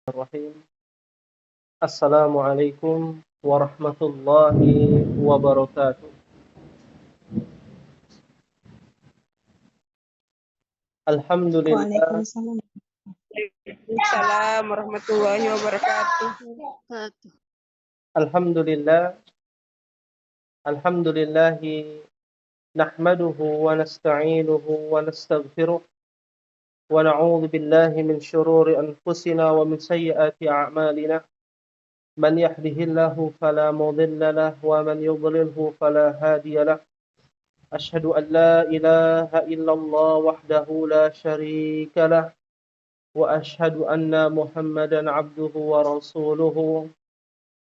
Bismillahirrahmanirrahim. Assalamualaikum warahmatullahi wabarakatuh. Alhamdulillah, Waalaikumsalam. Waalaikumsalam warahmatullahi wabarakatuh. alhamdulillah, alhamdulillahi nahmaduhu wa nasta'inuhu wa nastaghfiruh wa na'udzu billahi min shururi anfusina wa min sayyiati a'malina. Man yahdihillahu fala mudilla lahu wa man yudlilhu fala hadiya lahu. Ashhadu an la ilaha illallah wahdahu la syarika lahu. وأشهد أن محمدا عبده ورسوله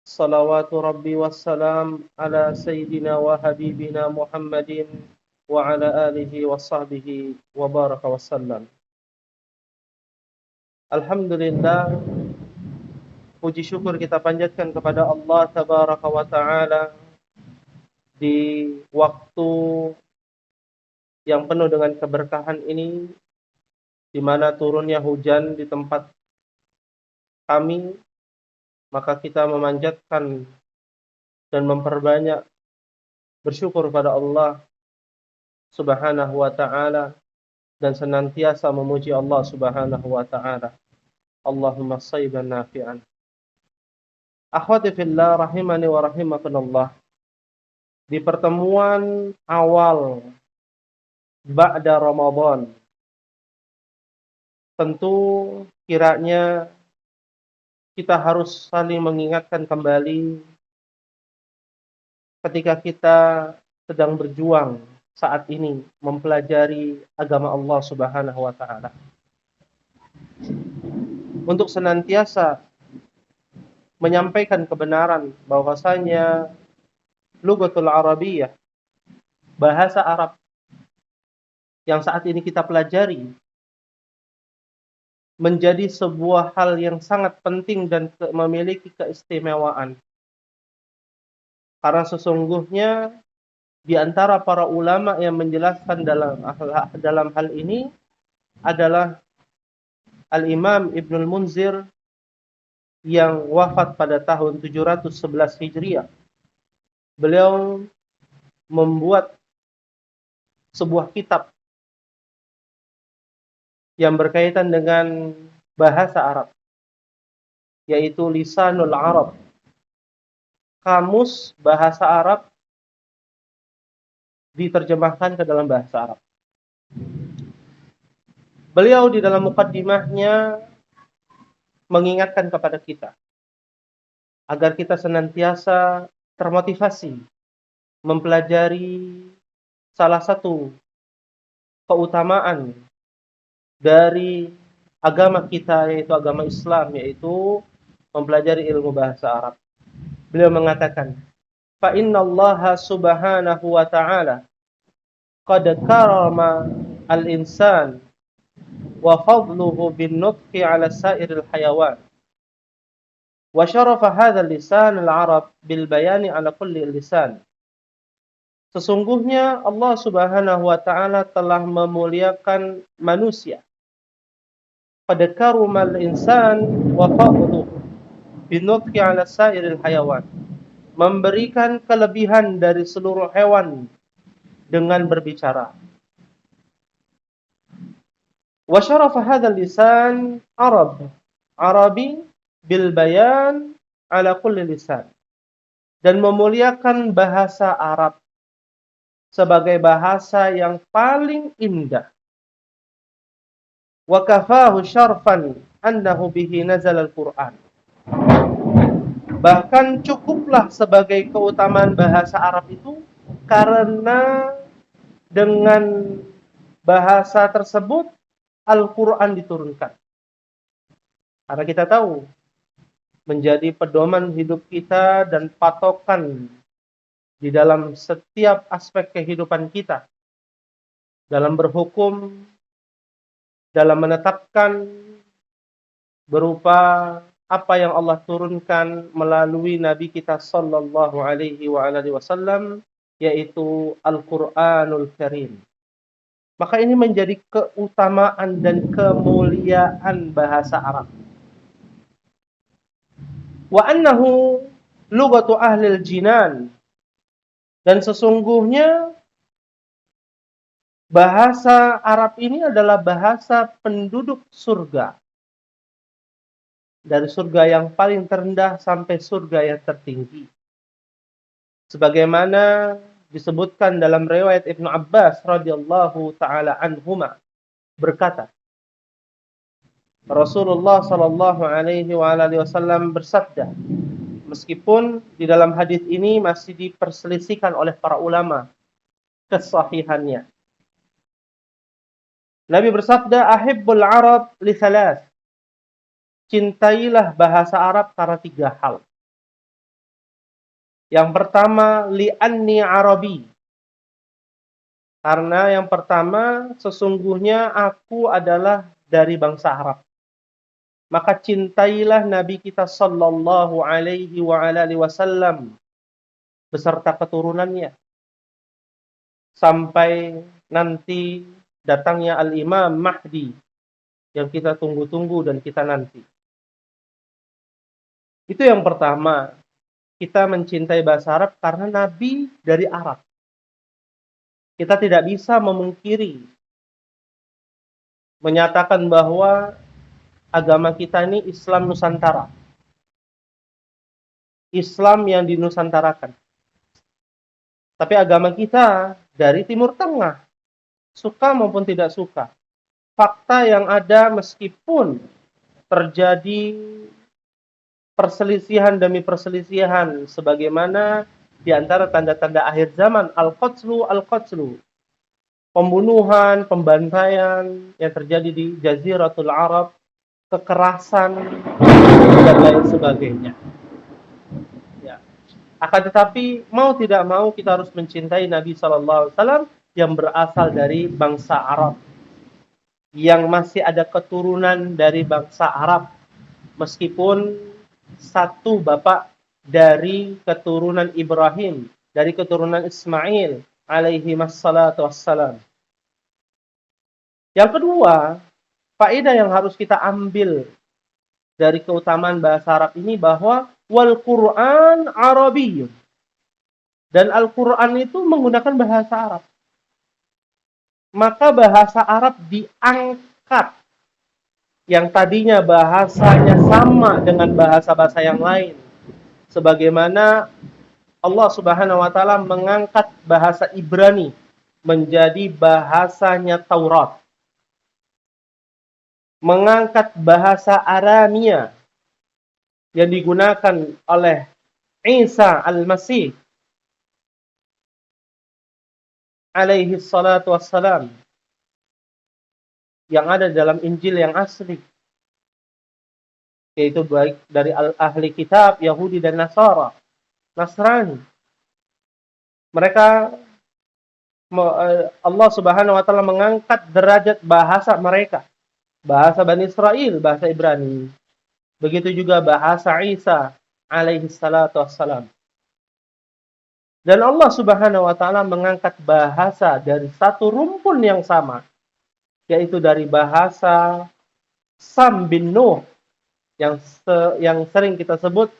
صلوات ربي والسلام على سيدنا وحبيبنا محمد وعلى آله وصحبه وبارك وسلم. Alhamdulillah, puji syukur kita panjatkan kepada Allah Tabaraka wa Ta'ala di waktu yang penuh dengan keberkahan ini, di mana turunnya hujan di tempat kami, maka kita memanjatkan dan memperbanyak bersyukur pada Allah Subhanahu wa Ta'ala dan senantiasa memuji Allah Subhanahu wa Ta'ala. Allahumma shayban nafi'an. Akhwati fillah rahimani wa rahimakumullah. Di pertemuan awal ba'da Ramadan, tentu kiranya kita harus saling mengingatkan kembali ketika kita sedang berjuang saat ini mempelajari agama Allah Subhanahu wa Ta'ala, untuk senantiasa menyampaikan kebenaran bahwasanya Lughatul Arabiyyah, bahasa Arab yang saat ini kita pelajari, menjadi sebuah hal yang sangat penting dan memiliki keistimewaan. Karena sesungguhnya di antara para ulama yang menjelaskan dalam hal ini adalah Al-Imam Ibnul Munzir yang wafat pada tahun 711 Hijriah. Beliau membuat sebuah kitab yang berkaitan dengan bahasa Arab, yaitu Lisanul Arab, kamus bahasa Arab diterjemahkan ke dalam bahasa Arab. Beliau di dalam mukaddimahnya mengingatkan kepada kita agar kita senantiasa termotivasi mempelajari salah satu keutamaan dari agama kita, yaitu agama Islam, yaitu mempelajari ilmu bahasa Arab. Beliau mengatakan, fa inna Allah subhanahu wa ta'ala qad karama al-insan wa fadluhu bin nutqi ala sairil hayawan wa syarafa hadha lisan al-arab bil bayani ala kulli lisan. Sesungguhnya Allah Subhanahu wa ta'ala telah memuliakan manusia. Qad karama al-insan wa fadluhu bin nutqi ala sairil hayawan, memberikan kelebihan dari seluruh hewan dengan berbicara. Wa syarafa hadzal lisan Arabi bil bayan ala kulli lisan, dan memuliakan bahasa Arab sebagai bahasa yang paling indah. Wa kafahu syarfan annahu bihi nazala al-Qur'an. Bahkan cukuplah sebagai keutamaan bahasa Arab itu karena dengan bahasa tersebut Al-Quran diturunkan. Karena kita tahu menjadi pedoman hidup kita dan patokan di dalam setiap aspek kehidupan kita, dalam berhukum, dalam menetapkan, berupa apa yang Allah turunkan melalui Nabi kita sallallahu alaihi wa alihi wasallam, yaitu Al-Qur'anul Karim. Maka ini menjadi keutamaan dan kemuliaan bahasa Arab. Wa annahu lughatu ahlil jinan. Dan sesungguhnya bahasa Arab ini adalah bahasa penduduk surga. Dari surga yang paling terendah sampai surga yang tertinggi. Sebagaimana disebutkan dalam riwayat Ibnu Abbas radhiyallahu taala anhuma berkata, Rasulullah sallallahu alaihi wasallam bersabda, meskipun di dalam hadis ini masih diperselisihkan oleh para ulama kesahihannya. Nabi bersabda, ahibbul Arab li thalath. Cintailah bahasa Arab karena 3 hal. Yang pertama, li'anni Arabi. Karena yang pertama, sesungguhnya aku adalah dari bangsa Arab. Maka cintailah Nabi kita sallallahu alaihi wasallam beserta keturunannya. Sampai nanti datangnya Al-Imam Mahdi yang kita tunggu-tunggu dan kita nanti. Itu yang pertama. Kita mencintai bahasa Arab karena Nabi dari Arab. Kita tidak bisa memungkiri, menyatakan bahwa agama kita ini Islam Nusantara. Islam yang dinusantarakan. Tapi agama kita dari Timur Tengah. Suka maupun tidak suka. Fakta yang ada meskipun terjadi perselisihan demi perselisihan sebagaimana di antara tanda-tanda akhir zaman al-qatlu, pembunuhan, pembantaian yang terjadi di Jaziratul Arab, kekerasan dan lain sebagainya. Ya. Akan tetapi mau tidak mau kita harus mencintai Nabi SAW yang berasal dari bangsa Arab, yang masih ada keturunan dari bangsa Arab, meskipun satu bapak dari keturunan Ibrahim, dari keturunan Ismail alaihi wassalatu wassalam. Yang kedua, faedah yang harus kita ambil dari keutamaan bahasa Arab ini bahwa wal Qur'an Arabiyyun. Dan Al-Qur'an itu menggunakan bahasa Arab. Maka bahasa Arab diangkat yang tadinya bahasanya sama dengan bahasa-bahasa yang lain. Sebagaimana Allah Subhanahu wa taala mengangkat bahasa Ibrani menjadi bahasanya Taurat. Mengangkat bahasa Aramia yang digunakan oleh Isa Al-Masih alaihi salatu wassalam yang ada dalam Injil yang asli, yaitu baik dari ahli kitab Yahudi dan Nasrani. Mereka, Allah Subhanahu wa taala mengangkat derajat bahasa mereka, bahasa Bani Israel, bahasa Ibrani. Begitu juga bahasa Isa alaihi salatu wassalam. Dan Allah Subhanahu wa taala mengangkat bahasa dari satu rumpun yang sama, yaitu dari bahasa Sam bin Nuh yang sering kita sebut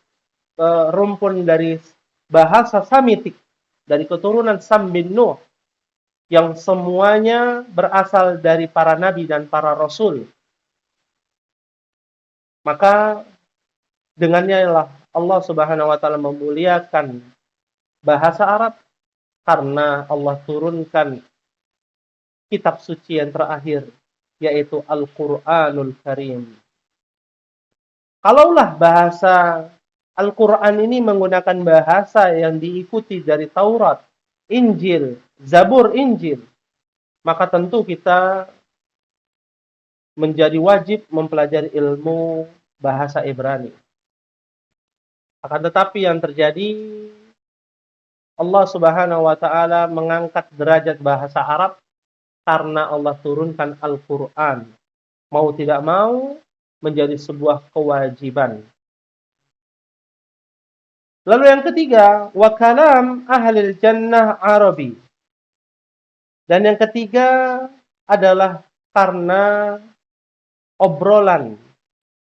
rumpun dari bahasa Samitik dari keturunan Sam bin Nuh yang semuanya berasal dari para nabi dan para rasul. Maka dengannya lah Allah Subhanahu wa taala memuliakan bahasa Arab karena Allah turunkan kitab suci yang terakhir, yaitu Al-Quranul Karim. Kalaulah bahasa Al-Quran ini menggunakan bahasa yang diikuti dari Taurat, Injil, Zabur, Injil, maka tentu kita menjadi wajib mempelajari ilmu bahasa Ibrani. Akan tetapi yang terjadi, Allah Subhanahu wa taala mengangkat derajat bahasa Arab karena Allah turunkan Al-Quran. Mau tidak mau menjadi sebuah kewajiban. Lalu yang ketiga, wa kalam ahlil jannah Arabi. Dan yang ketiga adalah karena obrolan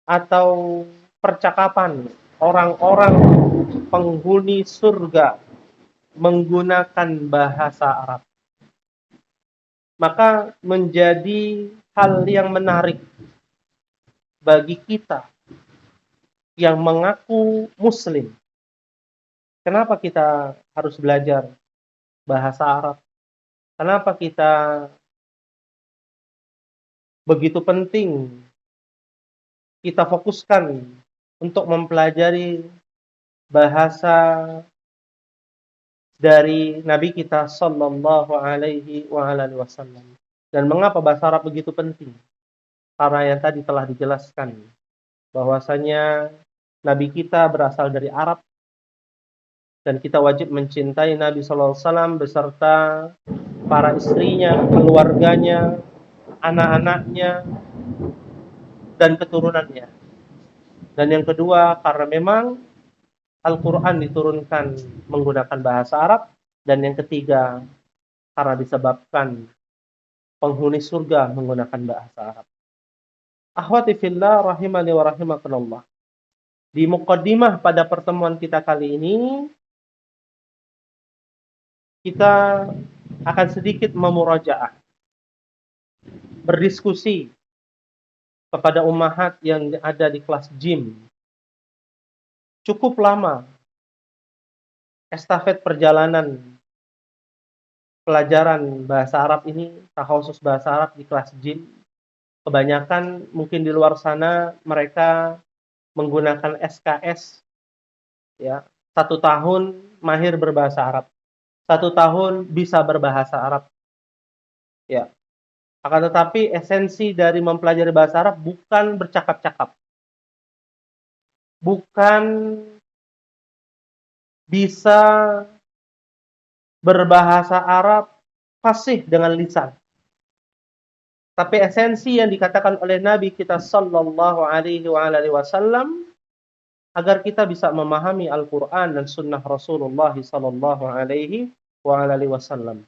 atau percakapan orang-orang penghuni surga menggunakan bahasa Arab. Maka menjadi hal yang menarik bagi kita yang mengaku muslim. Kenapa kita harus belajar bahasa Arab? Kenapa kita begitu penting kita fokuskan untuk mempelajari bahasa dari Nabi kita sallallahu alaihi wasallam. Dan mengapa bahasa Arab begitu penting? Karena yang tadi telah dijelaskan bahwasanya Nabi kita berasal dari Arab dan kita wajib mencintai Nabi sallallahu alaihi wasallam beserta para istrinya, keluarganya, anak-anaknya dan keturunannya. Dan yang kedua, karena memang Al-Quran diturunkan menggunakan bahasa Arab. Dan yang ketiga, karena disebabkan penghuni surga menggunakan bahasa Arab. Akhwati fillah rahimani wa rahimakumullah. Di muqaddimah pada pertemuan kita kali ini, kita akan sedikit memurajaah, berdiskusi kepada ummahat yang ada di kelas gym. Cukup lama estafet perjalanan pelajaran bahasa Arab ini, khusus bahasa Arab di kelas gym. Kebanyakan mungkin di luar sana mereka menggunakan SKS, ya, 1 tahun mahir berbahasa Arab, 1 tahun bisa berbahasa Arab, ya. Akan tetapi esensi dari mempelajari bahasa Arab bukan bercakap-cakap, bukan bisa berbahasa Arab fasih dengan lisan. Tapi esensi yang dikatakan oleh Nabi kita sallallahu alaihi wasallam agar kita bisa memahami Al-Quran dan Sunnah Rasulullah sallallahu alaihi wasallam.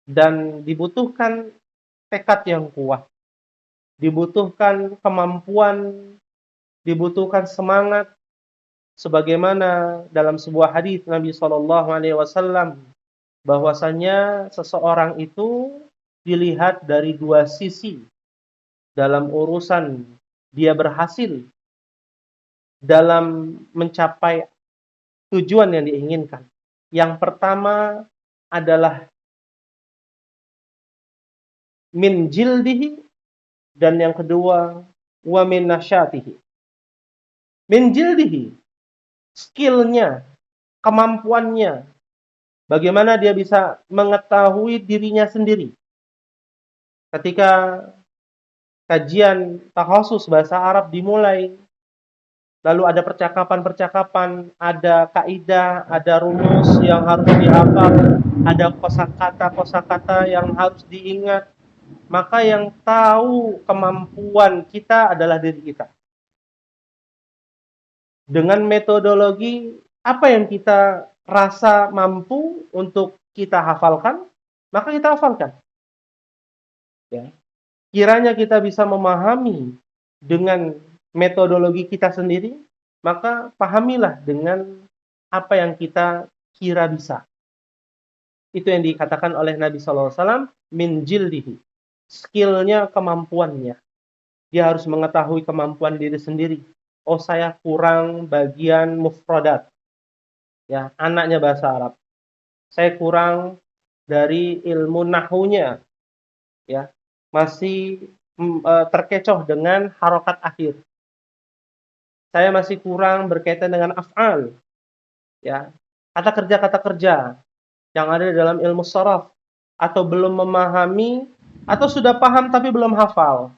Dan dibutuhkan tekad yang kuat, dibutuhkan kemampuan, dibutuhkan semangat, sebagaimana dalam sebuah hadis Nabi sallallahu alaihi wasallam bahwasanya seseorang itu dilihat dari 2 sisi dalam urusan dia berhasil dalam mencapai tujuan yang diinginkan. Yang pertama adalah min jildihi, dan yang kedua wa min nasyatihi. Min jildihi, skillnya, kemampuannya, bagaimana dia bisa mengetahui dirinya sendiri. Ketika kajian takhasus bahasa Arab dimulai, lalu ada percakapan-percakapan, ada kaidah, ada rumus yang harus dihafal, ada kosakata yang harus diingat. Maka yang tahu kemampuan kita adalah diri kita. Dengan metodologi apa yang kita rasa mampu untuk kita hafalkan, maka kita hafalkan. Ya. Kiranya kita bisa memahami dengan metodologi kita sendiri, maka pahamilah dengan apa yang kita kira bisa. Itu yang dikatakan oleh Nabi SAW, min jildihi. Skillnya, kemampuannya. Dia harus mengetahui kemampuan diri sendiri. Oh, saya kurang bagian mufradat. Ya, anaknya bahasa Arab. Saya kurang dari ilmu nahunya. Ya, masih terkecoh dengan harokat akhir. Saya masih kurang berkaitan dengan af'al. Ya, kata kerja yang ada dalam ilmu sharaf, atau belum memahami, atau sudah paham tapi belum hafal.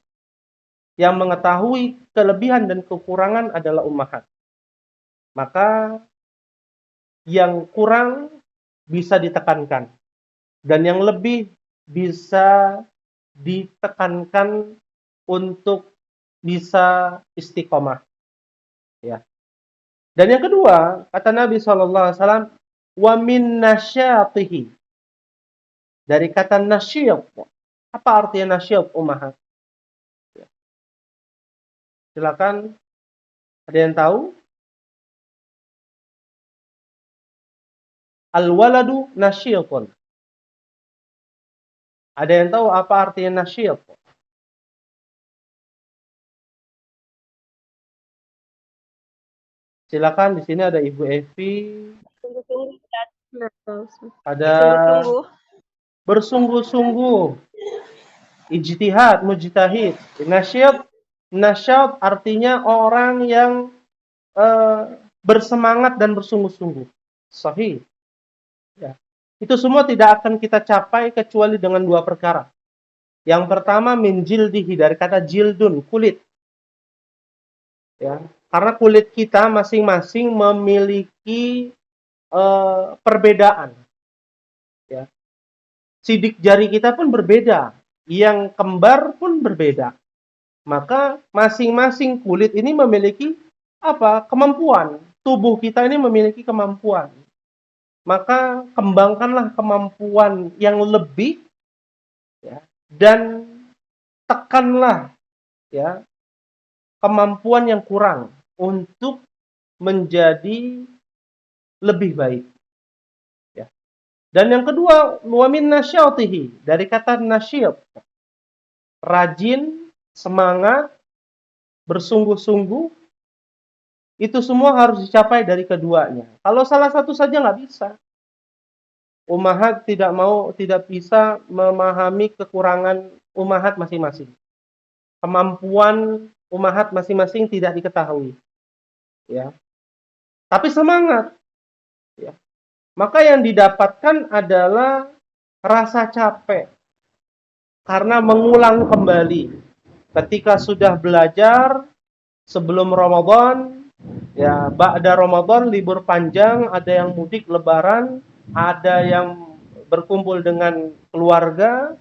Yang mengetahui kelebihan dan kekurangan adalah ummahat. Maka yang kurang bisa ditekankan, dan yang lebih bisa ditekankan untuk bisa istiqomah. Ya. Dan yang kedua, kata Nabi SAW, wa min nasyatihi. Dari kata nasyid. Apa artinya nasyid, ummahat? Ya. Silakan Ada yang tahu? Al-waladu nasyitun. Ada yang tahu apa artinya nasyit? Silakan, di sini ada Ibu Evi, Sungguh-sungguh. ada Sungguh-sungguh. bersungguh-sungguh, ijtihad, mujtahid. Nasyat artinya orang yang bersemangat dan bersungguh-sungguh. Sahih. Ya. Itu semua tidak akan kita capai kecuali dengan dua perkara. Yang pertama min jildihi, dari kata jildun, kulit. Ya. Karena kulit kita masing-masing memiliki perbedaan. Ya. Sidik jari kita pun berbeda, yang kembar pun berbeda. Maka masing-masing kulit ini memiliki kemampuan. Tubuh kita ini memiliki kemampuan. Maka kembangkanlah kemampuan yang lebih, ya, dan tekanlah, ya, kemampuan yang kurang untuk menjadi lebih baik. Ya. Dan yang kedua, wa min nasyatihi, dari kata nasyat, rajin, semangat, bersungguh-sungguh, itu semua harus dicapai dari keduanya. Kalau salah satu saja nggak bisa. Ummahat tidak bisa memahami kekurangan ummahat masing-masing. Kemampuan ummahat masing-masing tidak diketahui. Ya. Tapi semangat. Ya. Maka yang didapatkan adalah rasa capek. Karena mengulang kembali. Ketika sudah belajar sebelum Ramadan, ya, ba'da Ramadan, libur panjang, ada yang mudik lebaran, ada yang berkumpul dengan keluarga,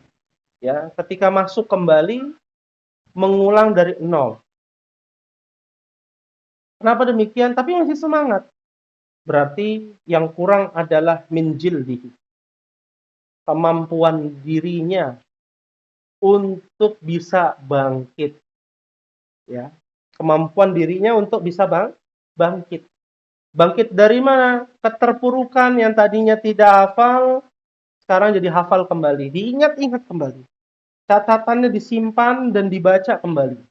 ya, ketika masuk kembali mengulang dari nol. Kenapa demikian? Tapi masih semangat. Berarti yang kurang adalah min jildihi, kemampuan dirinya untuk bisa bangkit, ya. Kemampuan dirinya untuk bisa bangkit. Bangkit dari mana? Keterpurukan yang tadinya tidak hafal, sekarang jadi hafal kembali. Diingat-ingat kembali. Catatannya disimpan dan dibaca kembali.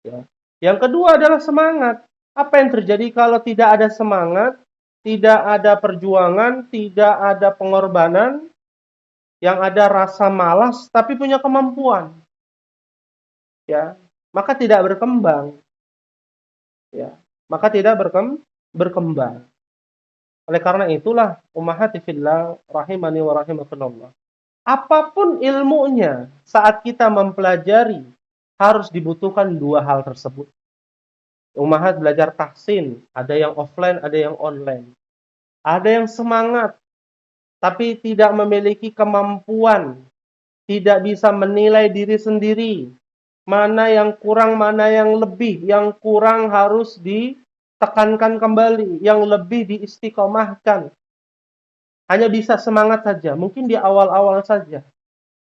Ya. Yang kedua adalah semangat. Apa yang terjadi kalau tidak ada semangat, tidak ada perjuangan, tidak ada pengorbanan, yang ada rasa malas, tapi punya kemampuan, ya, maka tidak berkembang. Ya. Maka tidak berkembang. Oleh karena itulah, ummahati fillah rahimani wa rahimakumullah. Apapun ilmunya, saat kita mempelajari, harus dibutuhkan dua hal tersebut. Ummahat belajar tahsin, ada yang offline, ada yang online. Ada yang semangat, tapi tidak memiliki kemampuan, tidak bisa menilai diri sendiri. Mana yang kurang, mana yang lebih. Yang kurang harus ditekankan kembali, yang lebih diistiqomahkan. Hanya bisa semangat saja, mungkin di awal-awal saja.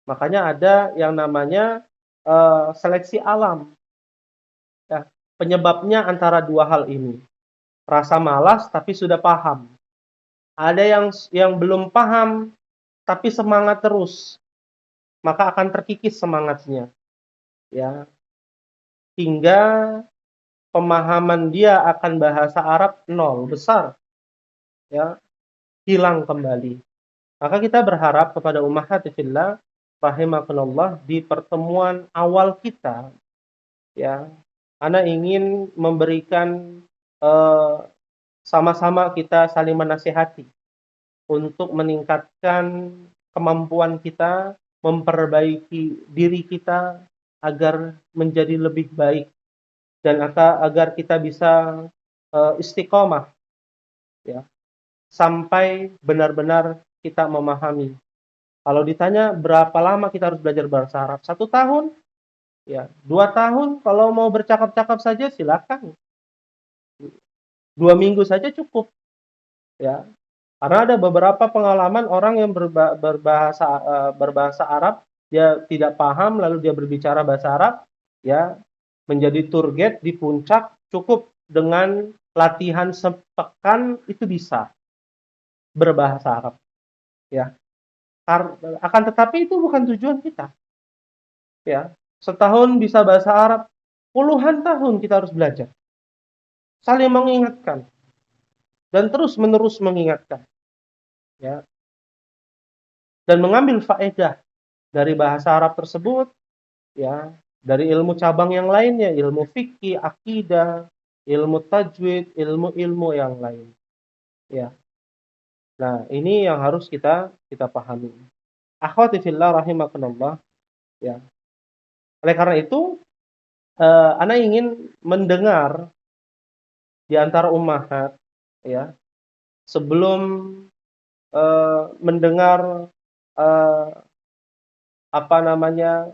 Makanya ada yang namanya seleksi alam. Ya, penyebabnya antara dua hal ini. Rasa malas tapi sudah paham. Ada yang belum paham tapi semangat terus. Maka akan terkikis semangatnya. Ya. Hingga pemahaman dia akan bahasa Arab nol, besar. Ya, hilang kembali. Maka kita berharap kepada ummahati fillah rahimakumullah, di pertemuan awal kita, ya, ana ingin memberikan sama-sama kita saling menasihati untuk meningkatkan kemampuan kita, memperbaiki diri kita agar menjadi lebih baik dan agar kita bisa istiqomah, ya, sampai benar-benar kita memahami. Kalau ditanya berapa lama kita harus belajar bahasa Arab, 1 tahun, ya, 2 tahun. Kalau mau bercakap-cakap saja silakan, 2 minggu saja cukup, ya. Karena ada beberapa pengalaman orang yang berbahasa Arab, dia tidak paham lalu dia berbicara bahasa Arab, ya, menjadi tour guide di puncak, cukup dengan latihan sepekan itu bisa berbahasa Arab, ya. Akan tetapi itu bukan tujuan kita, ya. Setahun bisa bahasa Arab, puluhan tahun kita harus belajar. Saling mengingatkan dan terus-menerus mengingatkan, ya. Dan mengambil faedah dari bahasa Arab tersebut, ya, dari ilmu cabang yang lainnya, ilmu fikih, akidah, ilmu tajwid, ilmu-ilmu yang lain, ya. Nah, ini yang harus kita pahami. Akhwati fillah rahimakumullah, ya. Oleh karena itu, ana ingin mendengar di antara ummahat, ya, sebelum mendengar eh, apa namanya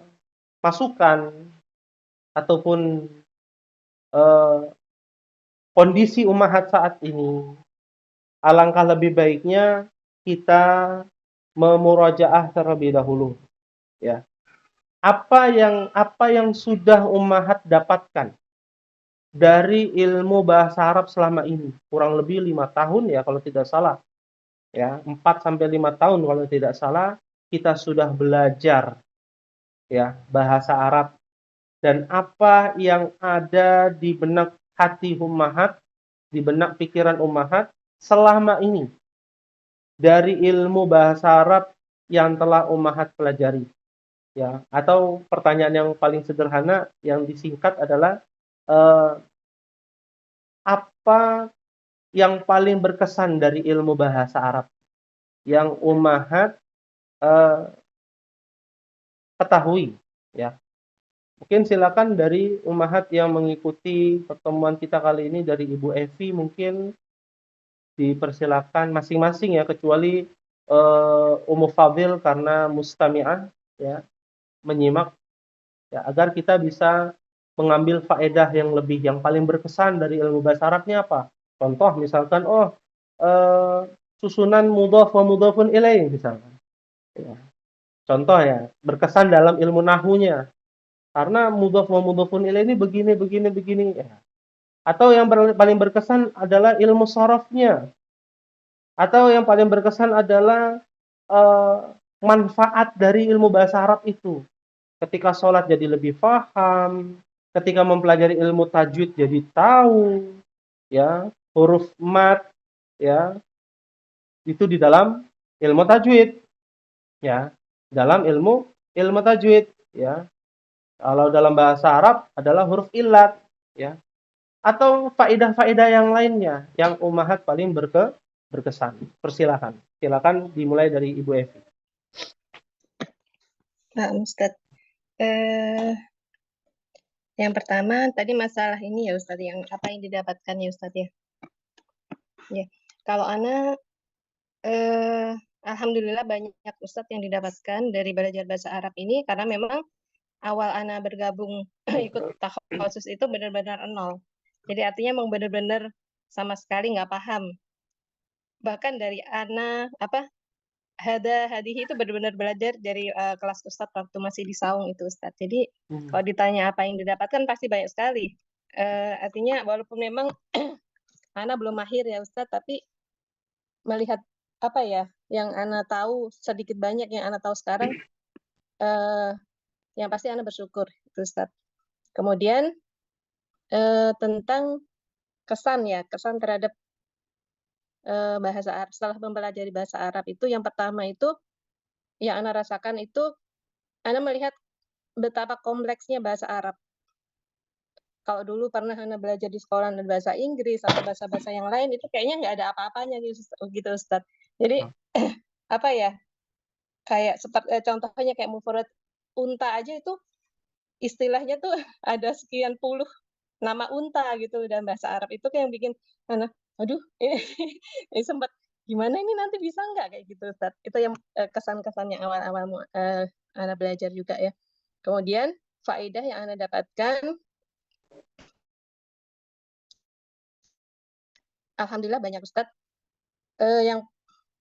masukan ataupun eh, kondisi ummahat saat ini, alangkah lebih baiknya kita memurajaah terlebih dahulu, ya. Apa yang sudah ummahat dapatkan dari ilmu bahasa Arab selama ini, kurang lebih 5 tahun ya kalau tidak salah, ya 4 sampai 5 tahun kalau tidak salah kita sudah belajar, ya, bahasa Arab, dan apa yang ada di benak hati ummahat, di benak pikiran ummahat selama ini dari ilmu bahasa Arab yang telah ummahat pelajari, ya. Atau pertanyaan yang paling sederhana yang disingkat adalah eh, apa yang paling berkesan dari ilmu bahasa Arab yang ummahat eh, ketahui, ya. Mungkin silakan dari ummahat yang mengikuti pertemuan kita kali ini, dari Ibu Evi mungkin dipersilakan masing-masing ya, kecuali Ummu Fadil karena mustami'ah, ya, menyimak, ya, agar kita bisa mengambil faedah yang lebih, yang paling berkesan dari ilmu bahasa Arabnya apa. Contoh misalkan, eh, susunan mudhaf wa mudhafun ilaih misalkan, ya. Contoh ya, berkesan dalam ilmu nahunya karena mudhaf wa mudhafun ilaih ini begini begini begini, ya. Atau yang paling berkesan adalah ilmu sharafnya, atau yang paling berkesan adalah eh, manfaat dari ilmu bahasa Arab itu. Ketika sholat jadi lebih paham, ketika mempelajari ilmu tajwid jadi tahu, ya, huruf mat, ya, itu di dalam ilmu tajwid, ya, dalam ilmu tajwid, ya. Kalau dalam bahasa Arab adalah huruf illat, ya, atau faedah-faedah yang lainnya yang ummahat paling berkesan. Persilakan. Silakan dimulai dari Ibu Evi. Nah, Ustadz, yang pertama tadi masalah ini ya Ustadz, yang apa yang didapatkan ya Ustadz ya. Ya, kalau Ana, alhamdulillah banyak Ustadz yang didapatkan dari belajar bahasa Arab ini, karena memang awal Ana bergabung ikut takhusus itu benar-benar nol. Jadi artinya memang benar-benar sama sekali nggak paham. Bahkan dari Ana hadihi itu benar-benar belajar dari kelas Ustadz waktu masih di Saung itu Ustadz. Jadi kalau ditanya apa yang didapatkan pasti banyak sekali. Artinya walaupun memang Ana belum mahir ya Ustadz, tapi melihat apa ya yang Ana tahu, sedikit banyak yang Ana tahu sekarang, yang pasti Ana bersyukur itu Ustadz. Kemudian tentang kesan terhadap bahasa Arab setelah mempelajari bahasa Arab itu, yang pertama itu yang Ana rasakan itu, Ana melihat betapa kompleksnya bahasa Arab. Kalau dulu pernah Ana belajar di sekolah dan bahasa Inggris atau bahasa-bahasa yang lain, itu kayaknya nggak ada apa-apanya gitu Ustadz. Jadi apa ya, kayak seperti contohnya kayak mufrad unta aja itu istilahnya tuh ada sekian puluh nama unta gitu dalam bahasa Arab. Itu kayak yang bikin Ana, aduh ini sempat gimana ini nanti bisa nggak kayak gitu Ustadz. Itu yang kesan-kesan yang awal-awal Ana belajar juga ya. Kemudian faedah yang Ana dapatkan, alhamdulillah banyak Ustadz.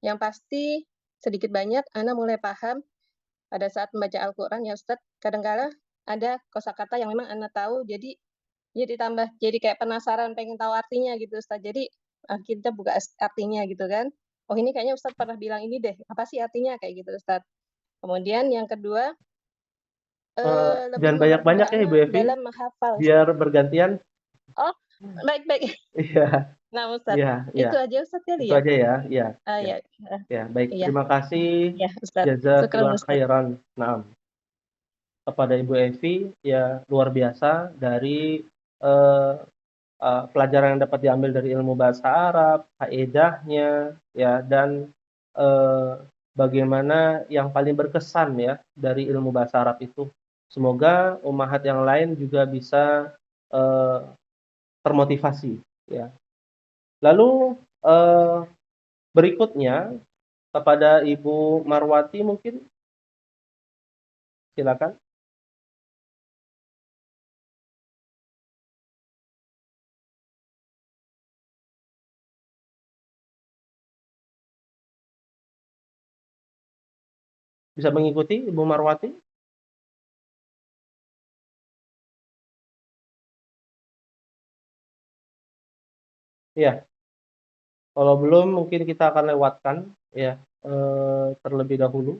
Yang pasti sedikit banyak Ana mulai paham pada saat membaca Al-Quran ya Ustadz. Kadang-kala ada kosakata yang memang Ana tahu, jadi Jadi tambah jadi kayak penasaran pengen tahu artinya gitu Ustaz. Jadi, kita buka artinya gitu kan. Oh ini kayaknya Ustaz pernah bilang ini deh, apa sih artinya? Kayak gitu Ustaz. Kemudian yang kedua, lebih Jangan membantu banyak-banyak ya Ibu anak Evi, dalam menghafal Ustaz. biar bergantian. Oh, baik baik. Iya, Nah Ustaz, iya, iya. itu aja Ustaz kali Itu ya? aja ya. Iya, iya, Ya, heeh, iya. Baik, iya terima kasih. iya Ustaz. Syukran Jazakillah Ustaz. khairan. Naam. Kepada Ibu Evi, ya luar biasa dari eh, pelajaran yang dapat diambil dari ilmu bahasa Arab, faedahnya, ya, dan eh, bagaimana yang paling berkesan ya dari ilmu bahasa Arab itu. Semoga ummahat yang lain juga bisa eh, termotivasi, ya. Lalu berikutnya kepada Ibu Marwati mungkin, silakan. Bisa mengikuti Ibu Marwati? Ya, kalau belum mungkin kita akan lewatkan ya terlebih dahulu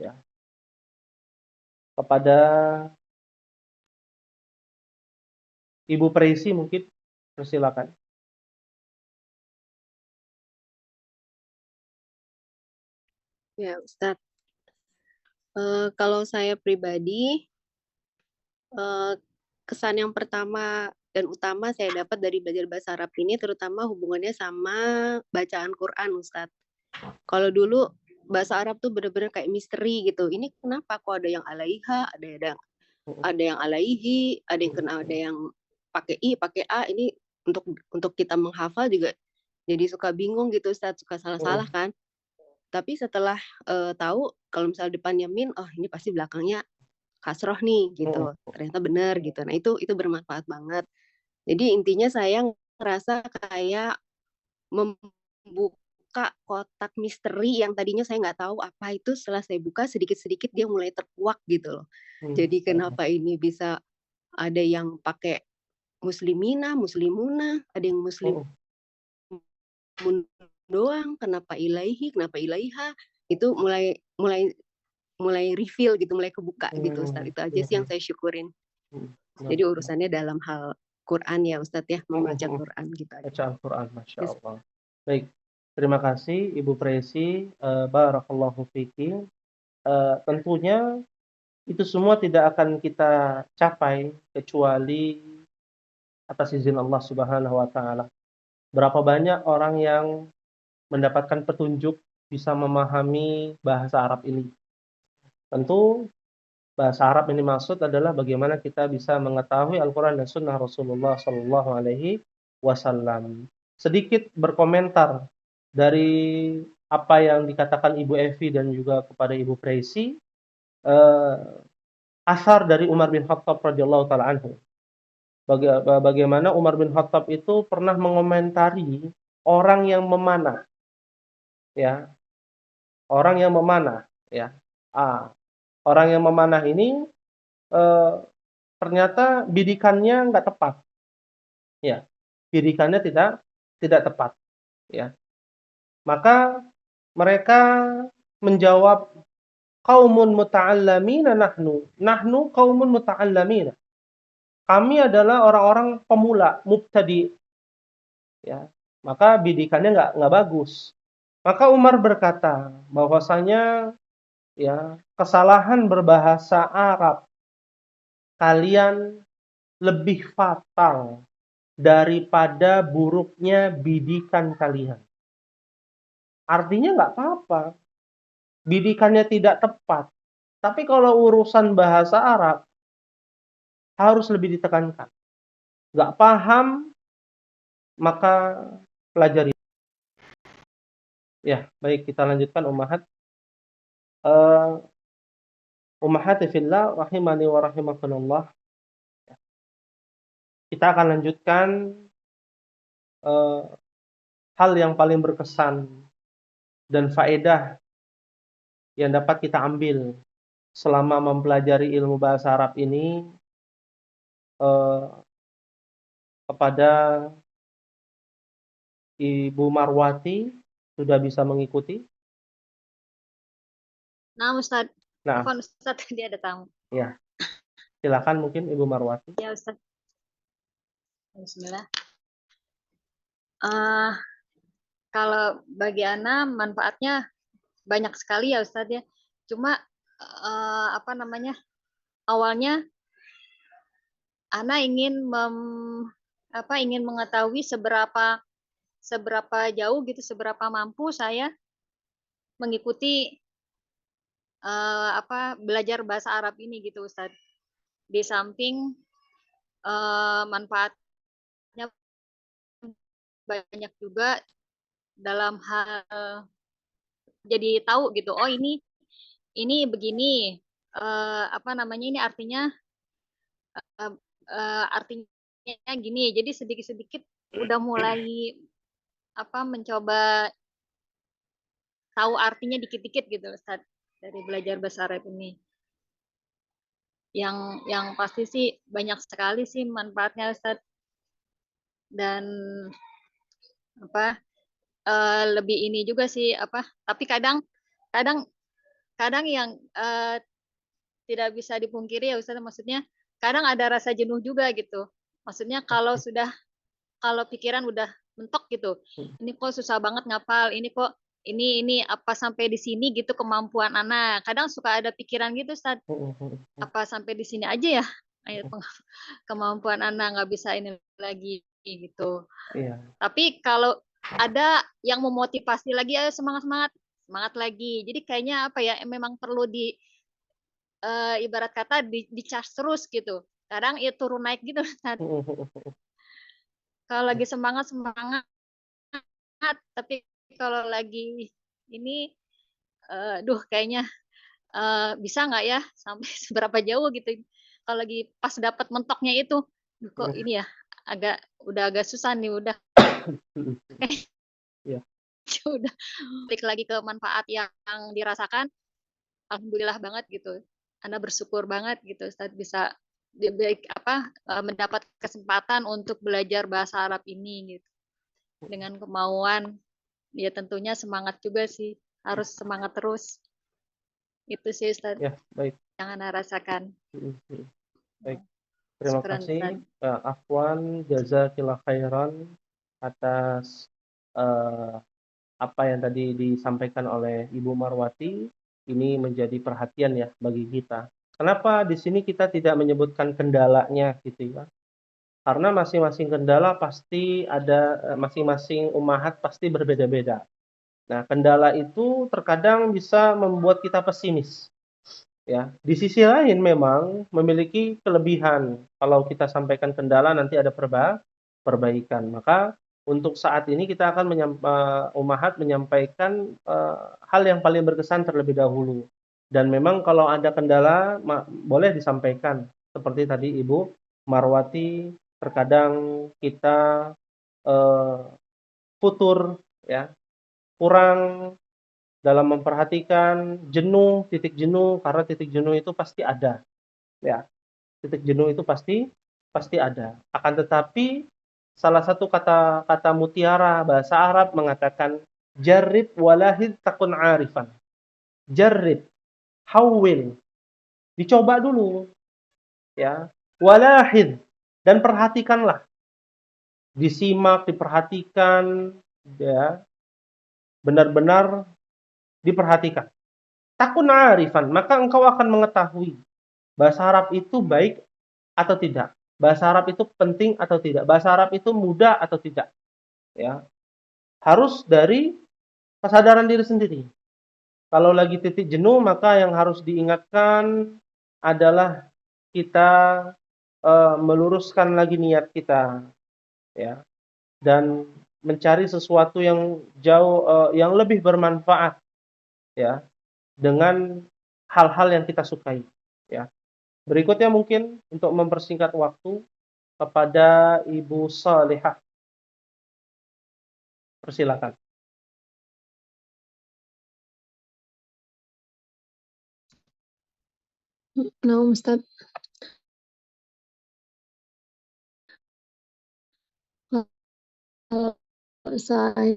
ya kepada Ibu Presi mungkin, persilakan. Ya, Ustadz. Kalau saya pribadi, kesan yang pertama dan utama saya dapat dari belajar bahasa Arab ini terutama hubungannya sama bacaan Quran, Ustadz. Kalau dulu bahasa Arab tuh bener-bener kayak misteri gitu. Ini kenapa kok ada yang alaiha, ada yang alaihi, ada yang pakai i, pakai a. Ini untuk kita menghafal juga jadi suka bingung gitu, Ustadz, suka salah-salah kan. Tapi setelah tahu kalau misalnya depannya min, oh ini pasti belakangnya kasroh nih gitu. Ternyata benar gitu. Nah, itu bermanfaat banget. Jadi intinya saya ngerasa kayak membuka kotak misteri yang tadinya saya nggak tahu apa itu, setelah saya buka sedikit-sedikit dia mulai terkuak gitu loh. Jadi kenapa ini bisa ada yang pakai muslimina, muslimuna, ada yang muslim doang, kenapa ilaihi, kenapa ilaiha, itu mulai reveal gitu, mulai kebuka gitu Ustadz. Itu aja sih yang saya syukurin. Jadi urusannya dalam hal Quran ya Ustadz ya, membaca Quran gitu aja. Baca Al-Quran, Masya Allah. Baik, terima kasih Ibu Presi, barakallahu fiki. Tentunya itu semua tidak akan kita capai kecuali atas izin Allah Subhanahu wa Ta'ala. Berapa banyak orang yang mendapatkan petunjuk bisa memahami bahasa Arab ini? Tentu bahasa Arab ini maksud adalah bagaimana kita bisa mengetahui Al-Quran dan Sunnah Rasulullah Sallallahu Alaihi Wasallam. Sedikit berkomentar dari apa yang dikatakan Ibu Evi dan juga kepada Ibu Presi, asar dari Umar bin Khattab radhiyallahu taala anhu. Bagaimana Umar bin Khattab itu pernah mengomentari orang yang memanah, ya, orang yang memanah, ya. Orang yang memanah ini ternyata bidikannya nggak tepat, ya, bidikannya tidak tepat, ya. Maka mereka menjawab, qaumun muta'allamina nahnu qaumun muta'allamina. Kami adalah orang-orang pemula, mubtadi, ya. Maka bidikannya nggak bagus. Maka Umar berkata bahwasanya ya kesalahan berbahasa Arab kalian lebih fatal daripada buruknya bidikan kalian. Artinya nggak apa-apa, bidikannya tidak tepat. Tapi kalau urusan bahasa Arab harus lebih ditekankan. Nggak paham, maka pelajari. Ya, baik, kita lanjutkan ummahat. Ummahati fillah rahimani wa rahimakumullah. Kita akan lanjutkan hal yang paling berkesan dan faedah yang dapat kita ambil selama mempelajari ilmu bahasa Arab ini, kepada Ibu Marwati sudah bisa mengikuti? Nah, Ustaz. Nah, Afwan Ustaz, dia ada tamu. ya. Silakan mungkin Ibu Marwati. Ya, Ustaz. Bismillah. Eh, kalau bagi Ana manfaatnya banyak sekali ya Ustaz ya. Cuma apa namanya? Awalnya Ana ingin ingin mengetahui seberapa jauh gitu, seberapa mampu saya mengikuti belajar bahasa Arab ini gitu Ustaz. Di samping manfaatnya banyak juga dalam hal jadi tahu gitu. Oh, ini begini. Ini artinya artinya gini. Jadi sedikit-sedikit udah mulai mencoba tahu artinya dikit-dikit gitu Ustaz dari belajar bahasa Arab ini. Yang pasti sih banyak sekali sih manfaatnya Ustaz. Dan lebih ini juga sih tapi kadang yang tidak bisa dipungkiri ya Ustaz, maksudnya kadang ada rasa jenuh juga gitu. Maksudnya kalau pikiran udah mentok gitu. Ini kok susah banget ngapal, ini kok ini apa sampai di sini gitu kemampuan anak. Kadang suka ada pikiran gitu Ustaz. Apa sampai di sini aja ya? Kemampuan anak nggak bisa ini lagi gitu. Iya. Tapi kalau ada yang memotivasi lagi, ayo semangat lagi. Jadi kayaknya memang perlu ibarat kata di charge terus gitu. Kadang ya turun naik gitu. Kalau lagi semangat, tapi kalau lagi ini, kayaknya bisa nggak ya sampai seberapa jauh gitu. Kalau lagi pas dapat mentoknya itu, kok ini ya udah agak susah nih udah. Iya. Udah balik lagi ke manfaat yang dirasakan, alhamdulillah banget gitu. Anda bersyukur banget gitu Ustaz bisa mendapat kesempatan untuk belajar bahasa Arab ini gitu. Dengan kemauan, ya tentunya semangat juga sih, harus semangat terus. Itu sih Ustaz. Ya, baik. Yang Anda rasakan. Baik. Terima Syukran, kasih Ustaz. Afwan, jazakillah khairan atas apa yang tadi disampaikan oleh Ibu Marwati. Ini menjadi perhatian ya bagi kita. Kenapa di sini kita tidak menyebutkan kendalanya gitu ya? Karena masing-masing kendala pasti ada, masing-masing ummahat pasti berbeda-beda. Nah, kendala itu terkadang bisa membuat kita pesimis. Ya, di sisi lain memang memiliki kelebihan. Kalau kita sampaikan kendala nanti ada perbaikan. Maka untuk saat ini kita akan ummahat menyampaikan hal yang paling berkesan terlebih dahulu. Dan memang kalau ada kendala boleh disampaikan. Seperti tadi Ibu Marwati, terkadang kita futur ya, kurang dalam memperhatikan jenuh, titik jenuh, karena titik jenuh itu pasti ada. Ya, titik jenuh itu pasti ada. Akan tetapi salah satu kata mutiara bahasa Arab mengatakan jarrib walahid takun arifan. Jarrib, hawil. Dicoba dulu. Ya, walahid dan perhatikanlah. Disimak, diperhatikan, ya. Benar-benar diperhatikan. Takun arifan, maka engkau akan mengetahui bahasa Arab itu baik atau tidak. Bahasa Arab itu penting atau tidak. Bahasa Arab itu mudah atau tidak. Ya. Harus dari kesadaran diri sendiri. Kalau lagi titik jenuh, maka yang harus diingatkan adalah kita meluruskan lagi niat kita, ya, dan mencari sesuatu yang jauh, yang lebih bermanfaat, ya, dengan hal-hal yang kita sukai, ya. Berikutnya mungkin untuk mempersingkat waktu kepada Ibu Salihah. Persilakan. Nah, Ustaz. saya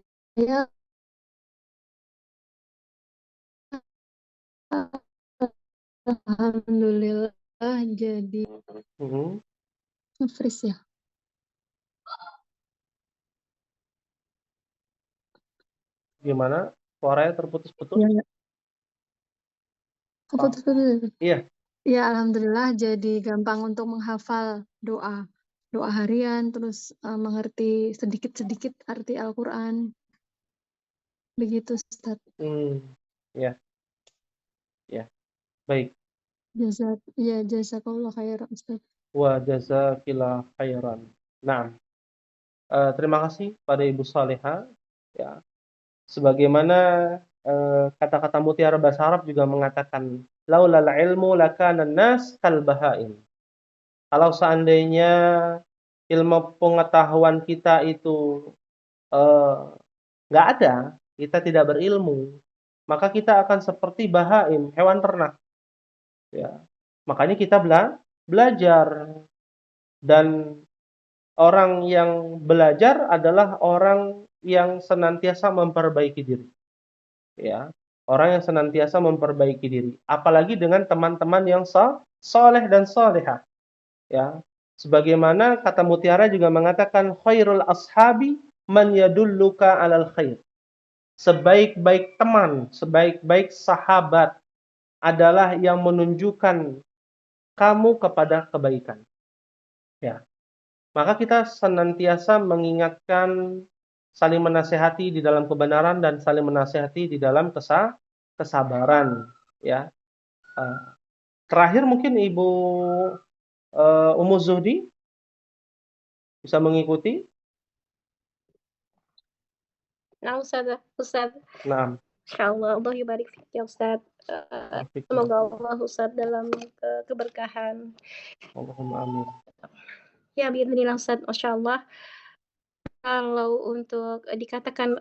alhamdulillah jadi Mhm. nge-freeze ya. Gimana? Suaranya terputus-putus? Ya, Oh, putus-putus. iya. Ya, alhamdulillah jadi gampang untuk menghafal doa. Doa harian, terus mengerti sedikit-sedikit arti Al-Quran. Begitu, Ustaz. Ya, ya. Baik. Jazakallah khairan, Ustaz. Wa jazakillah khairan. Nah, terima kasih pada Ibu Saleha. Ya, sebagaimana kata-kata mutiara bahasa Arab juga mengatakan, laulal ilmu lakana nas kal bahaim. Kalau seandainya ilmu pengetahuan kita itu nggak ada, kita tidak berilmu, maka kita akan seperti bahaim, hewan ternak. Ya. Makanya kita belajar, dan orang yang belajar adalah orang yang senantiasa memperbaiki diri. Ya. Orang yang senantiasa memperbaiki diri, apalagi dengan teman-teman yang soleh dan soleha. Ya. Sebagaimana kata mutiara juga mengatakan, khairul ashabi man yadulluka alal khair. Sebaik-baik teman, sebaik-baik sahabat adalah yang menunjukkan kamu kepada kebaikan. Ya. Maka kita senantiasa mengingatkan, saling menasehati di dalam kebenaran dan saling menasehati di dalam kesabaran. Ya. Terakhir mungkin Ibu Ummu Zuhdi bisa mengikuti. Nah, Ustaz. Nah, Insyaallah Allah yubarik fik ya Ustaz. Semoga Allah Ustaz dalam keberkahan. Allahumma amin. Ya, biidznillah Ustaz, masyaallah. Kalau untuk dikatakan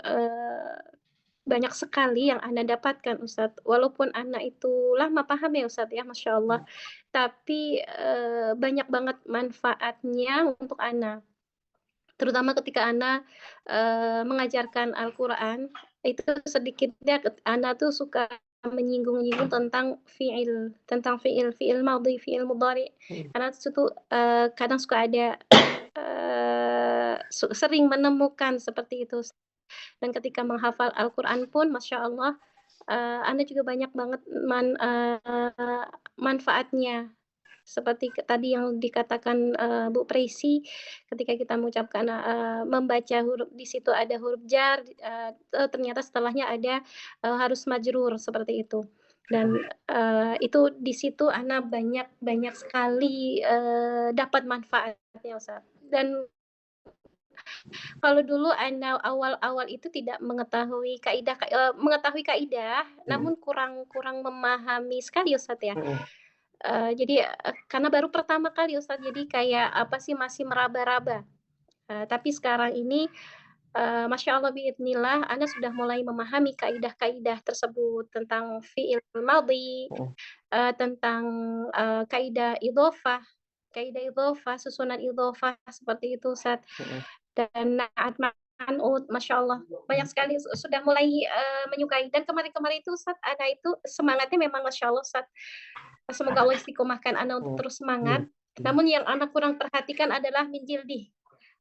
banyak sekali yang Ana dapatkan Ustaz. Walaupun Ana itu lama paham ya Ustaz ya, Masya Allah. Tapi banyak banget manfaatnya untuk Ana. Terutama ketika Ana mengajarkan Al-Quran, itu sedikitnya Ana tuh suka menyinggung-nyinggung tentang fi'il madhi, fi'il mudhari. Karena itu tuh kadang suka ada sering menemukan seperti itu. Dan ketika menghafal Al-Quran pun, Masya Allah, Anda juga banyak banget manfaatnya. Seperti tadi yang dikatakan Bu Presi, ketika kita mengucapkan membaca huruf di situ ada huruf jar, ternyata setelahnya ada harus majrur seperti itu. Dan itu di situ Ana banyak sekali dapat manfaatnya Ustaz. Dan kalau dulu Ana awal-awal itu tidak mengetahui kaidah, namun kurang memahami sekali Ustaz ya. Jadi karena baru pertama kali Ustaz, jadi kayak apa sih masih meraba-raba. Tapi sekarang ini Masya Allah biidznillah Ana sudah mulai memahami kaidah-kaidah tersebut tentang fi'il madhi, tentang kaidah idhofah, susunan idhofah seperti itu Ustaz. Dan naat man'ut, Masya Allah banyak sekali sudah mulai menyukai. Dan kemarin-kemarin itu Ustaz, Ana itu semangatnya memang Masya Allah Ustaz. Semoga Allah istiqomahkan Ana untuk terus semangat. Namun yang Ana kurang perhatikan adalah min jildi.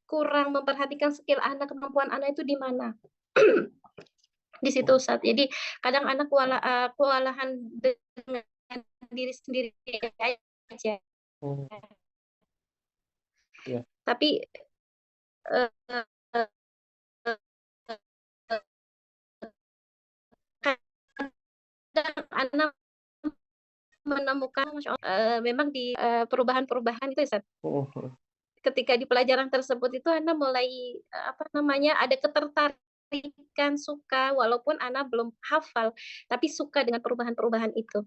Kurang memperhatikan skill Ana, kemampuan Ana itu di mana. Di situ Ustaz. Jadi kadang Ana kewalahan dengan diri sendiri aja. Tapi kadang Ana menemukan Masya Allah, memang di perubahan-perubahan itu Ustaz. Ketika di pelajaran tersebut itu Ana mulai ada ketertarikan, suka, walaupun Ana belum hafal, tapi suka dengan perubahan-perubahan itu.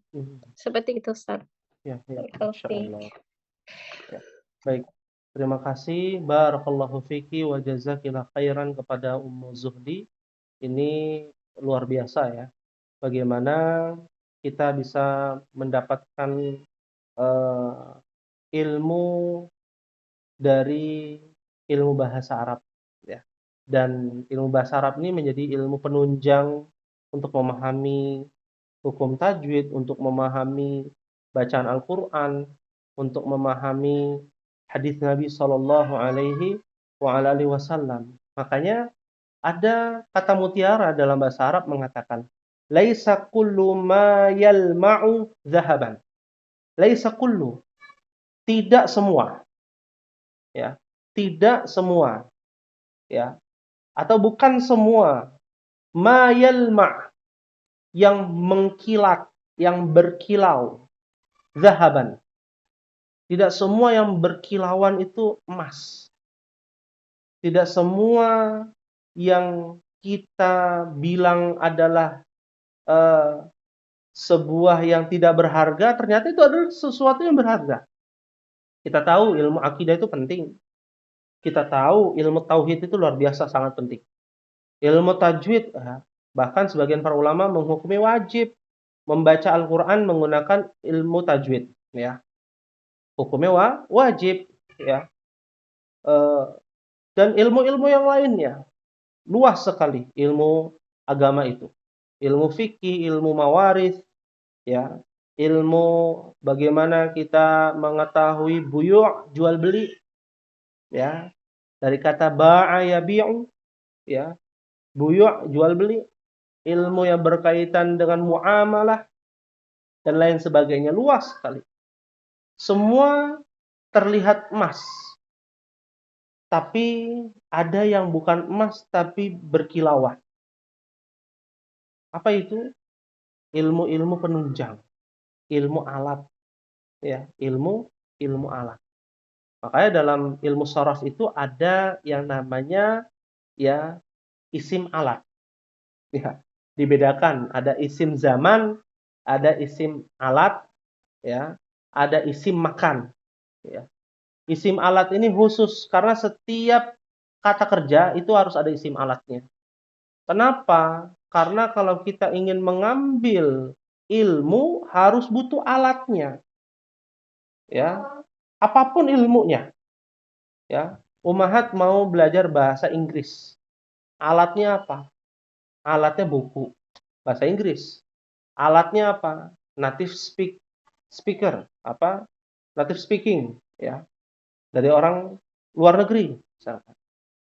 Seperti itu Ustaz. Ya, Masya Allah. Ya. Baik, terima kasih. Barakallahu fiki wa jazakillah khairan kepada Ummu Zuhdi. Ini luar biasa ya. Bagaimana kita bisa mendapatkan ilmu dari ilmu bahasa Arab. Ya. Dan ilmu bahasa Arab ini menjadi ilmu penunjang untuk memahami hukum tajwid, untuk memahami bacaan Al-Quran, untuk memahami hadis Nabi Shallallahu Alaihi Wasallam. Makanya ada kata mutiara dalam bahasa Arab mengatakan, laisa kullu ma yalma'u zahaban. Laisa kullu, tidak semua, ya, tidak semua, ya, atau bukan semua, ma yalma', yang mengkilat, yang berkilau, zahaban. Tidak semua yang berkilauan itu emas. Tidak semua yang kita bilang adalah sebuah yang tidak berharga, ternyata itu adalah sesuatu yang berharga. Kita tahu ilmu akidah itu penting. Kita tahu ilmu tauhid itu luar biasa sangat penting. Ilmu tajwid, bahkan sebagian para ulama menghukumi wajib membaca Al-Quran menggunakan ilmu tajwid, ya. Hukumnya wajib, ya. Dan ilmu-ilmu yang lainnya luas sekali ilmu agama itu. Ilmu fikih, ilmu mawaris, ya. Ilmu bagaimana kita mengetahui buyu', jual beli, ya. Dari kata ba'a yabi'u, ya. Buyu', jual beli. Ilmu yang berkaitan dengan muamalah dan lain sebagainya, luas sekali. Semua terlihat emas. Tapi ada yang bukan emas tapi berkilauan. Apa itu? Ilmu-ilmu penunjang, ilmu alat, ya, ilmu alat. Makanya dalam ilmu sharaf itu ada yang namanya, ya, isim alat. Ya, dibedakan, ada isim zaman, ada isim alat, ya, ada isim makan, ya. Isim alat ini khusus karena setiap kata kerja itu harus ada isim alatnya. Kenapa? Karena kalau kita ingin mengambil ilmu harus butuh alatnya. Ya. Apapun ilmunya. Ya. Ummahat mau belajar bahasa Inggris. Alatnya apa? Alatnya buku bahasa Inggris. Alatnya apa? Native speaker, apa? Native speaking, ya. Dari orang luar negeri, misalkan.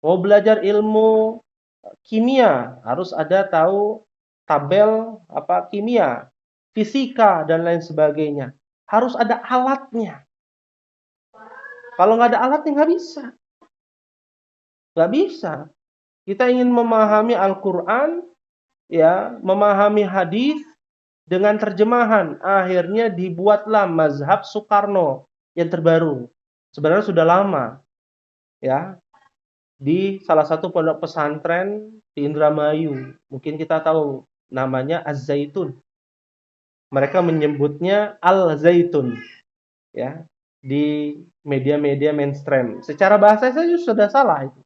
Mau belajar ilmu kimia, harus ada tahu tabel apa kimia, fisika dan lain sebagainya. Harus ada alatnya. Kalau nggak ada alatnya nggak bisa. Nggak bisa. Kita ingin memahami Al-Quran, ya, memahami hadis dengan terjemahan. Akhirnya dibuatlah mazhab Soekarno yang terbaru. Sebenarnya sudah lama, ya, di salah satu pondok pesantren di Indramayu. Mungkin kita tahu namanya Az-Zaitun. Mereka menyebutnya Al-Zaitun, ya, di media-media mainstream. Secara bahasa saja sudah salah itu.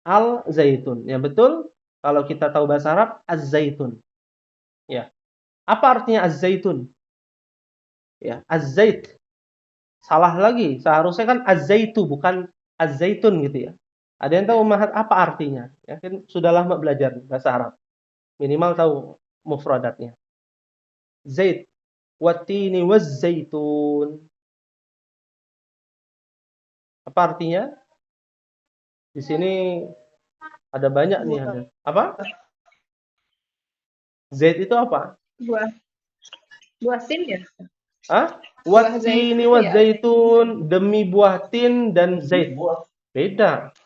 Al-Zaitun. Yang betul kalau kita tahu bahasa Arab Az-Zaitun. Ya. Apa artinya Az-Zaitun? Ya, Az-Zait. Salah lagi. Seharusnya kan Az-Zaitu bukan Az-Zaitun gitu ya. Ada yang tahu apa artinya? Ya, kan sudah lama belajar bahasa Arab. Minimal tahu mufradatnya. Zait, watini waz-zaitun. Apa artinya? Di sini ada banyak nih. Ada. Apa? Zait itu apa? Buah tin ya? Hah? Buah Watini zaitun ya? waz-zaitun, demi buah tin dan zait. Beda.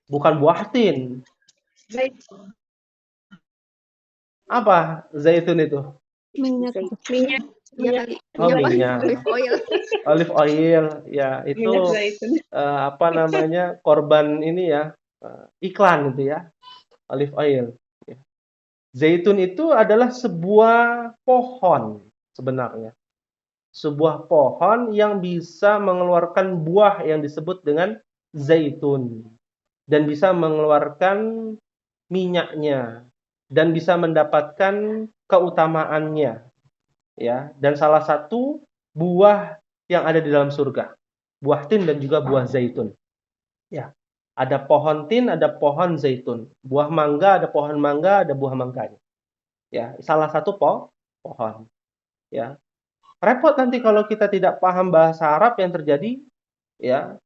Bukan buah tin. Zaitun. Apa zaitun itu? Minyak. Minyak. Ya kali. Oh, Minyak apa? minyak. Olive oil. Olive oil, ya itu Minyak zaitun. apa namanya, korban ini ya, iklan itu ya, olive oil. Ya. Zaitun itu adalah sebuah pohon sebenarnya, sebuah pohon yang bisa mengeluarkan buah yang disebut dengan zaitun dan bisa mengeluarkan minyaknya dan bisa mendapatkan keutamaannya, ya. Dan salah satu buah yang ada di dalam surga, buah tin dan juga buah zaitun, ya. Ada pohon tin, ada pohon zaitun. Buah mangga, ada pohon mangga, ada buah mangganya. Ya, salah satu pohon. Ya, repot nanti kalau kita tidak paham bahasa Arab yang terjadi. Ya,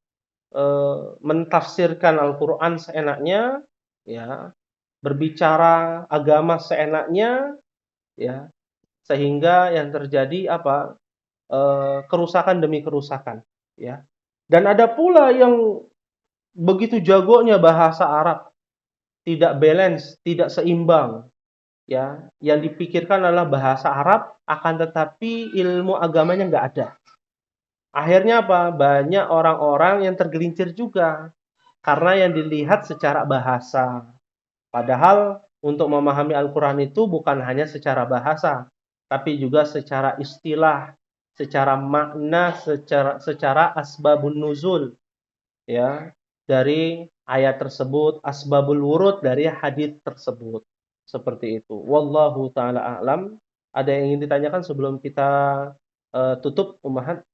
mentafsirkan Al-Quran seenaknya, ya, berbicara agama seenaknya, ya, sehingga yang terjadi apa? Kerusakan demi kerusakan, ya. Dan ada pula yang begitu jagonya bahasa Arab, tidak balance, tidak seimbang, ya. Yang dipikirkan adalah bahasa Arab, akan tetapi ilmu agamanya nggak ada. Akhirnya apa? Banyak orang-orang yang tergelincir juga karena yang dilihat secara bahasa. Padahal untuk memahami Al-Quran itu bukan hanya secara bahasa, tapi juga secara istilah, secara makna, secara asbabun nuzul, ya, dari ayat tersebut, asbabul wurud dari hadits tersebut. Seperti itu. Wallahu taala a'lam. Ada yang ingin ditanyakan sebelum kita tutup, Ummahat?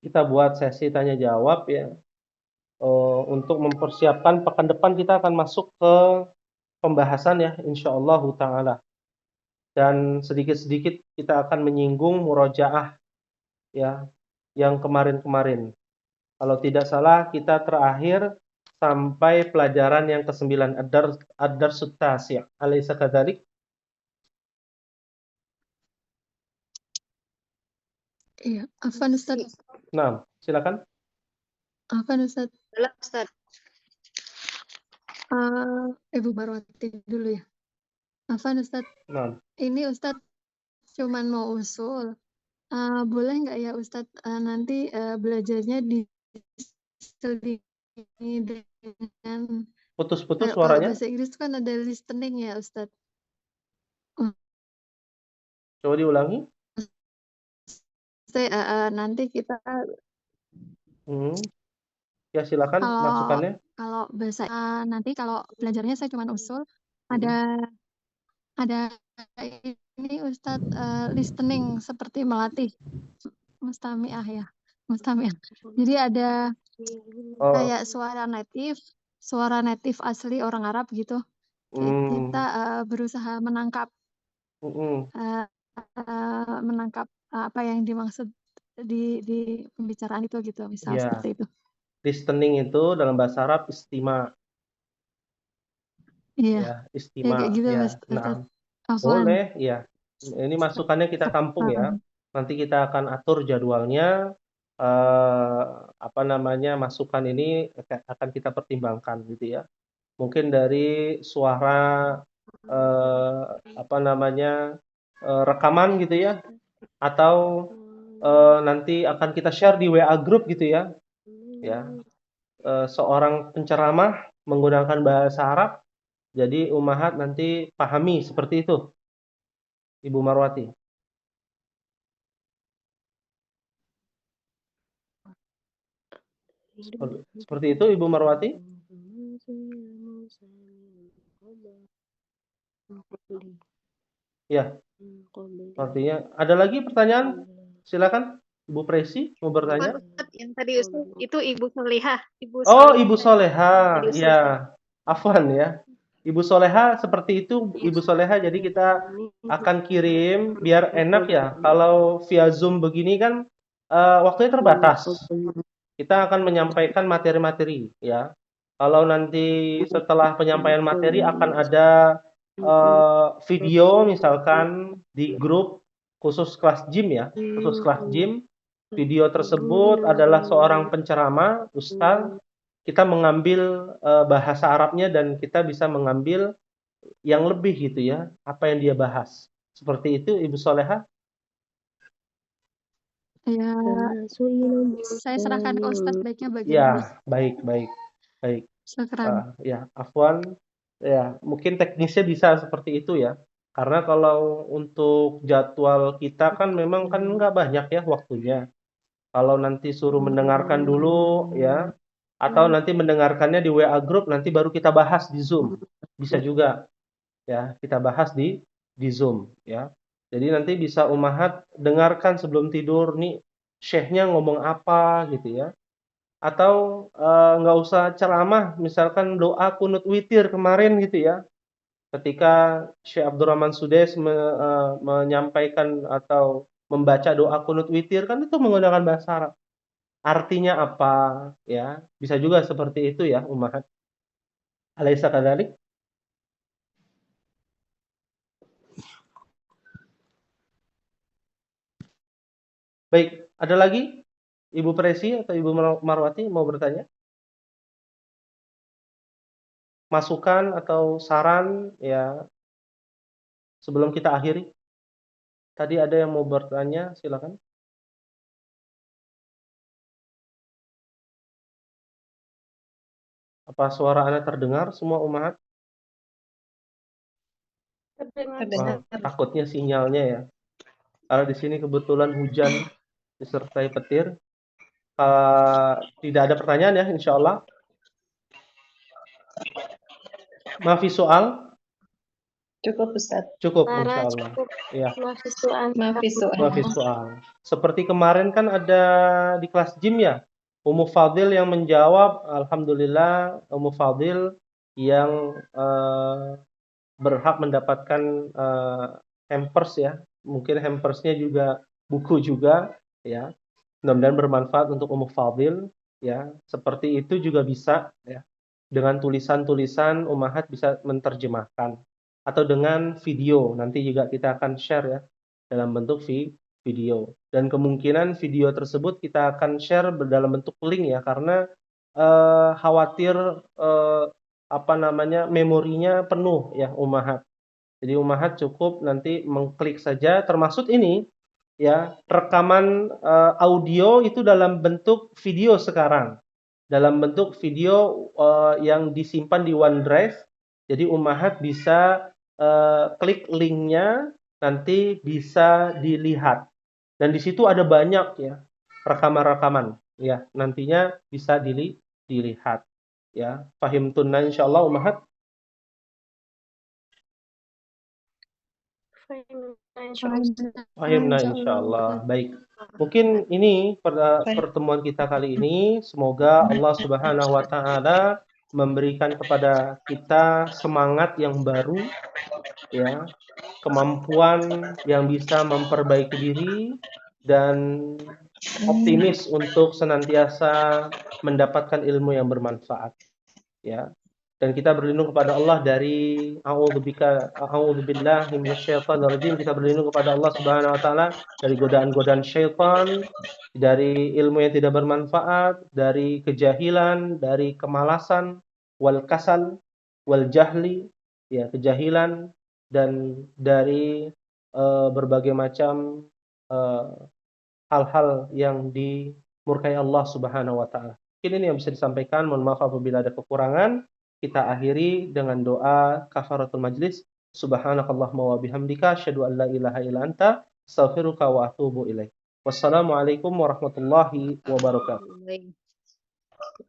Kita buat sesi tanya jawab ya. Untuk mempersiapkan pekan depan kita akan masuk ke pembahasan ya, insyaallah taala. Dan sedikit-sedikit kita akan menyinggung murojaah ya, yang kemarin-kemarin. Kalau tidak salah kita terakhir sampai pelajaran yang ke-9 ad-darsut tasi'. Alaysa kadzalik? Iya, afwan Ustaz. Nah, silakan. Afwan Ustaz. Adalah Ustaz. Ibu Marwati dulu ya. Afwan Ustaz. Nah, Ini Ustaz cuman mau usul. Boleh nggak ya Ustaz nanti belajarnya diselingi dengan putus-putus kalau suaranya. bahasa Inggris kan ada listening ya Ustaz. Coba diulangi. Nanti kita Ya silakan masukannya. kalau bahasa nanti kalau belajarnya saya cuma usul ada ini Ustadz listening seperti melatih mustami'ah ya. Mustami'ah. Jadi ada kayak suara native asli orang Arab gitu. Kita berusaha menangkap menangkap apa yang dimaksud di pembicaraan itu gitu, misal Ya. seperti itu. Listening itu dalam bahasa Arab istima. Iya. Ya, istima. Kayak gitu, Ya, Mas. nah. Afwan. Boleh, ya. Ini masukannya kita tampung ya. Nanti kita akan atur jadwalnya. Apa namanya, masukan ini akan kita pertimbangkan gitu ya. Mungkin dari suara apa namanya, rekaman gitu ya, atau nanti akan kita share di WA group gitu ya. Ya, seorang penceramah menggunakan bahasa Arab, jadi Ummahat nanti pahami seperti itu, Ibu Marwati. Seperti itu, Ibu Marwati. Ya, artinya ada lagi pertanyaan? Silakan, Ibu Presi mau bertanya. Ustaz, yang tadi Ustaz, itu Ibu Solehah. Ibu Solehah. Ya, afwan ya. Ibu Solehah seperti itu, Ibu Solehah. Jadi kita akan kirim biar enak ya. Kalau via Zoom begini kan waktunya terbatas. Kita akan menyampaikan materi-materi ya. Kalau nanti setelah penyampaian materi akan ada video misalkan di grup khusus kelas gym ya, khusus kelas gym. Video tersebut adalah seorang penceramah, ustaz. Kita mengambil bahasa Arabnya dan kita bisa mengambil yang lebih gitu ya, apa yang dia bahas. Seperti itu, Ibu Solehah. Ya, saya serahkan ke Ustadz baiknya bagaimana. Ya, baik. Syukran. Ya, afwan. Ya, mungkin teknisnya bisa seperti itu ya. Karena kalau untuk jadwal kita kan memang kan nggak banyak ya waktunya. Kalau nanti suruh mendengarkan dulu ya, atau nanti mendengarkannya di WA group, nanti baru kita bahas di Zoom. Bisa juga ya, kita bahas di Zoom ya. Jadi nanti bisa Ummahat dengarkan sebelum tidur nih syekhnya ngomong apa gitu ya. Atau nggak usah ceramah, misalkan doa kunut witir kemarin gitu ya. Ketika Syekh Abdurrahman Sudais menyampaikan atau membaca doa kunut witir kan itu menggunakan bahasa Arab. Artinya apa ya? Bisa juga seperti itu ya, ummahat. Alaysa kadzalik? Baik, ada lagi Ibu Presi atau Ibu Marwati mau bertanya? Masukan atau saran ya sebelum kita akhiri? Tadi ada yang mau bertanya, silakan. Apa suara Anda terdengar semua ummahat? Terdengar. Wah, takutnya sinyalnya ya. Kalau di sini kebetulan hujan disertai petir. Tidak ada pertanyaan ya, insya Allah. Maafi soal? Cukup Ustaz. Cukup, Para insya Allah. cukup. Ya, Maafi soal. maafi soal. Seperti kemarin kan ada di kelas gym ya, Ummu Fadil yang menjawab. Alhamdulillah, Ummu Fadil yang berhak mendapatkan hampers ya. Mungkin hampersnya juga buku juga ya. Mudah-mudahan bermanfaat untuk Ummu Fadil ya. Seperti itu juga bisa ya. Dengan tulisan-tulisan ummahat bisa menerjemahkan atau dengan video. Nanti juga kita akan share ya dalam bentuk video. Dan kemungkinan video tersebut kita akan share dalam bentuk link ya, karena khawatir memorinya penuh ya ummahat. Jadi ummahat cukup nanti mengklik saja, termasuk ini ya, rekaman audio itu dalam bentuk video sekarang. Dalam bentuk video yang disimpan di OneDrive. Jadi ummahat bisa klik linknya, nanti bisa dilihat. Dan di situ ada banyak ya rekaman-rekaman ya, nantinya bisa dilihat ya. Fahimtunna insyaallah ummahat. Fahimna insyaallah. Baik. Mungkin ini pertemuan kita kali ini. Semoga Allah Subhanahu wa taala memberikan kepada kita semangat yang baru ya, kemampuan yang bisa memperbaiki diri dan optimis untuk senantiasa mendapatkan ilmu yang bermanfaat ya. Dan kita berlindung kepada Allah dari a'udzubillahi minasyaitonirrajim. Kita berlindung kepada Allah Subhanahu wa taala dari godaan-godaan syaitan, dari ilmu yang tidak bermanfaat, dari kejahilan, dari kemalasan, wal kasal, wal jahli, ya, kejahilan, dan dari berbagai macam hal-hal yang dimurkai Allah Subhanahu wa taala. Mungkin ini yang bisa disampaikan. Mohon maaf apabila ada kekurangan. Kita akhiri dengan doa kafaratul majlis. Subhanakallahumma wa bihamdika asyhadu an la ilaha illa anta astaghfiruka wa atubu ilaik. Wassalamualaikum warahmatullahi wabarakatuh.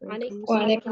Waalaikumsalam.